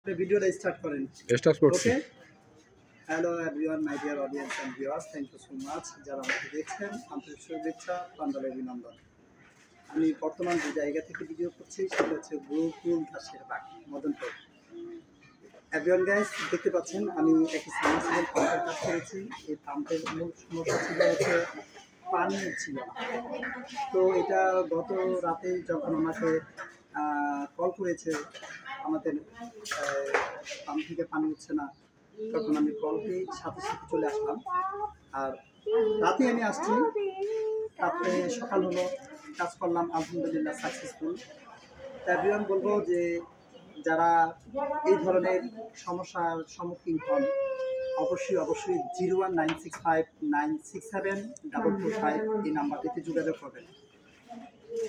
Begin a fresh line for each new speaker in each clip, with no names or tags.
ভিডিওটা স্টার্ট করেন।
স্টার্ট করছি।
Okay, hello everyone, my dear audience and viewers, thank you so much যারা আমাকে দেখছেন। আন্তরিক শুভেচ্ছা, প্রাঞ্জল অভিনন্দন। আমি বর্তমান যে জায়গা থেকে ভিডিও করছি সেটা হচ্ছে গোকুল ঘাসের বাগ, মদনপুর। এভরিওয়ান গাইস, দেখতে পাচ্ছেন আমি একটি সাবমার্সিবল পাম্পের কাজ করেছি। এই পাম্পের মূল সমস্যা ছিল হচ্ছে পানি ছিল না। তো এটা গত রাতে যখন আমাকে কল করেছে আমাদের পাম্প থেকে পানি উঠছে না, তখন আমি কল পেয়ে সাথে সাথে চলে আসলাম। আর রাতে আমি আসছি, তারপরে সকাল হলো, কাজ করলাম, আলহামদুলিল্লাহ সাকসেসফুল। তাই এভরিওয়ান বলবো যে যারা এই ধরনের সমস্যার সম্মুখীন হন অবশ্যই 01965967245 এই নাম্বারটিতে যোগাযোগ করবেন।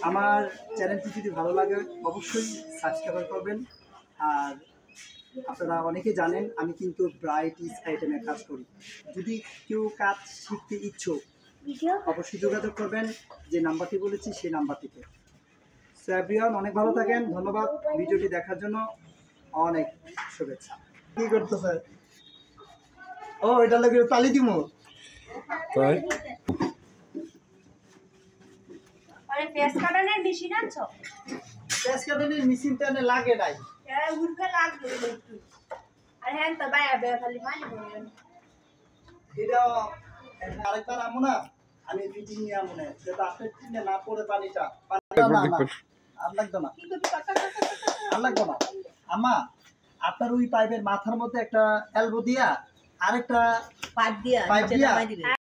আমার চ্যানেলটি যদি ভালো লাগে অবশ্যই সাবস্ক্রাইব করবেন। আর আপনারা অনেকে জানেন আমি কিন্তু ব্রাইটিস আইটেমের কাজ করি। যদি কেউ কাজ শিখতে ইচ্ছুক অবশ্যই যোগাযোগ করবেন যে নাম্বারটি বলেছি সেই নাম্বারটিতে। সো এভরিওয়ান, অনেক ভালো থাকেন, ধন্যবাদ ভিডিওটি দেখার জন্য, অনেক শুভেচ্ছা। কি করতেছে? ও, এটা লাগে তালি দিমু
তাই
আরে ফেস কাটানোর মেশিন আছো?
ফেস কাটানোর মেশিনটা না লাগে নাই।
উঠবে লাগবে একটু। আর হ্যাঁ তো বাইরে বের খালি পানি পড়বে।
এটা আরেকবার আমো না, আমি ফিটিং নিয়ে আমো না, সেটা আপনি টিনে না পড়ে পানিটা আর লাগতো না, আর লাগতো না। আমা, আপনার ওই পাইপের মাথার মধ্যে একটা এলবো দিয়া আরেকটা
পাইপ দিয়া